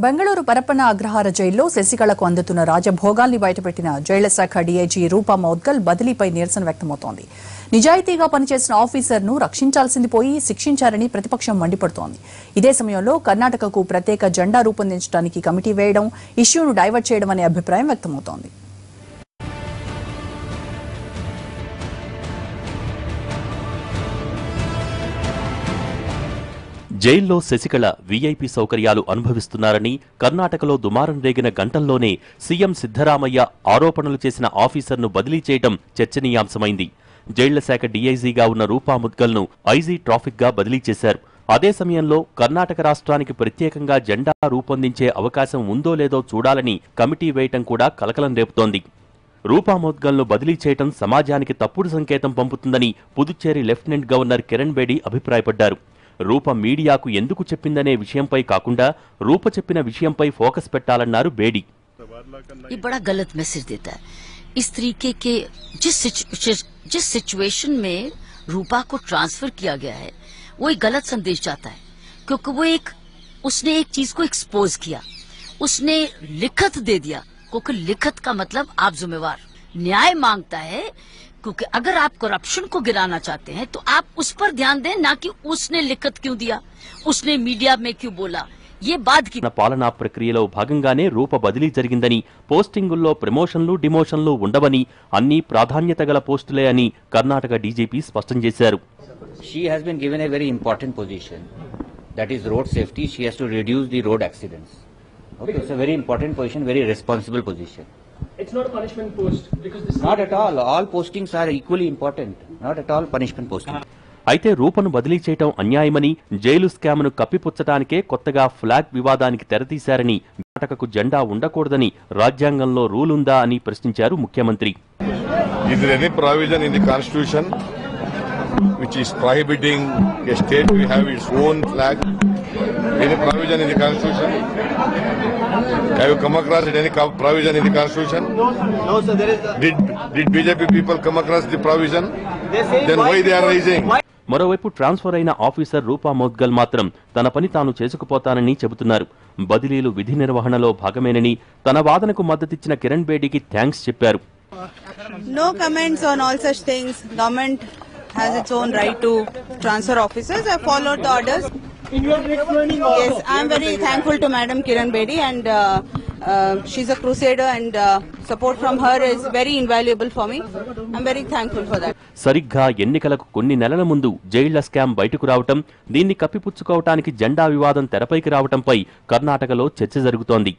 బెంగళూరు పరప్పన అగ్రహార జైల్లో శశికళకు అందుతున్న రాజభోగాల్ని బయటపెట్టిన జైళ్ల శాఖ డీఐజీ రూపా మౌద్గల్ బదిలీపై నిరసన వ్యక్తమవుతోంది. నిజాయితీగా పనిచేసిన ఆఫీసర్ను రక్షించాల్సింది పోయి శిక్షించారని ప్రతిపక్షం మండిపడుతోంది. ఇదే సమయంలో కర్ణాటకకు ప్రత్యేక జెండా రూపొందించడానికి కమిటీ వేయడం, ఇష్యూను డైవర్ట్ చేయడం అనే అభిప్రాయం వ్యక్తమవుతోంది. జైల్లో శశికళ వీఐపీ సౌకర్యాలు అనుభవిస్తున్నారని, కర్ణాటకలో దుమారం రేగిన గంటల్లోనే సీఎం సిద్ధరామయ్య ఆరోపణలు చేసిన ఆఫీసర్ను బదిలీ చేయడం చర్చనీయాంశమైంది. జైళ్ల శాఖ డీఐజీగా ఉన్న రూపా మౌద్గల్ను ఐజీ ట్రాఫిక్గా బదిలీ చేశారు. అదే సమయంలో కర్ణాటక రాష్ట్రానికి ప్రత్యేకంగా జెండా రూపొందించే అవకాశం ఉందో లేదో చూడాలని కమిటీ వేయటం కూడా కలకలం రేపుతోంది. రూపా మౌద్గల్ను బదిలీ చేయటం సమాజానికి తప్పుడు సంకేతం పంపుతుందని పుదుచ్చేరి లెఫ్టినెంట్ గవర్నర్ కిరణ్ బేడి అభిప్రాయపడ్డారు. రూప మీడియాకు ఎందుకు చెప్పిందనే విషయంపై కాకుండా రూప చెప్పిన విషయంపై ఫోకస్ పెట్టాలన్నారు బేడి. ये बड़ा गलत मैसेज देता है. इस तरीके के जिस सिचुएशन में रूपा को ट्रांसफर किया गया है वो एक गलत संदेश जाता है, क्योंकि वो उसने एक चीज को एक्सपोज किया, उसने लिखत दे दिया, क्योंकि लिखत का मतलब आप जिम्मेवार न्याय मांगता है. क्योंकि अगर आप करप्शन को गिराना चाहते हैं तो आप उस पर ध्यान दें, ना कि उसने लिखत क्यों दिया, उसने मीडिया में क्यों बोला. ये बात की పాలనా ప్రక్రియలో భాగంగానే రూప బదిలీ జరిగిందని, పోస్టింగుల్లో ప్రమోషన్లు డిమోషన్లు ఉండవని, అన్ని ప్రాధాన్యత గల పోస్టులే అని కర్ణాటక డీజీపీ స్పష్టం చేశారు. She has been given a very important position, that is road safety. She has to reduce the road accidents. Okay, it's a very important position, very responsible position. It's not a punishment post because this. Not at all. All postings are equally important. Not at all punishment posting. అయితే రూపను బదిలీ చేయటం అన్యాయమని, jail స్కామ్ను కప్పిపుచ్చటానికే కొత్తగా flag వివాదానికి తెరతీశారని, కర్ణాటకకు జెండా ఉండకూడదని రాజ్యాంగంలో rule ఉందా అని ప్రశ్నించారు ముఖ్యమంత్రి. Is there any provision in the constitution which is prohibiting a state to have its own flag? Any provision in the constitution? Have you come across any provision in the constitution? No, sir. There is. Did BJP people come across the provision? Then why they are raising? మరోవైపు transfer అయిన officer రూపా మౌద్గల్ మాత్రం తన పని తాను చేసుకుపోతానని చెబుతున్నారు. బదిలీలు విధి నిర్వహణలో భాగమేనని, తన వాదనకు మద్దతిచ్చిన కిరణ్ బేడికి థ్యాంక్స్ చెప్పారు. No comments on all such things. Government has its own right to transfer officers. I followed the orders. Yes, I am very thankful to Madam Kiran Bedi, and she's a crusader, and support from her is very invaluable for me. I'm very thankful for that. సరిగ్గా ఎన్నికలకు కొన్ని నెలల ముందు జైళ్ల scam బయటకు రావటం, దీన్ని కప్పిపుచ్చుకోవటానికి జెండా వివాదం తెరపైకి రావటంపై కర్ణాటకలో చర్చ జరుగుతోంది.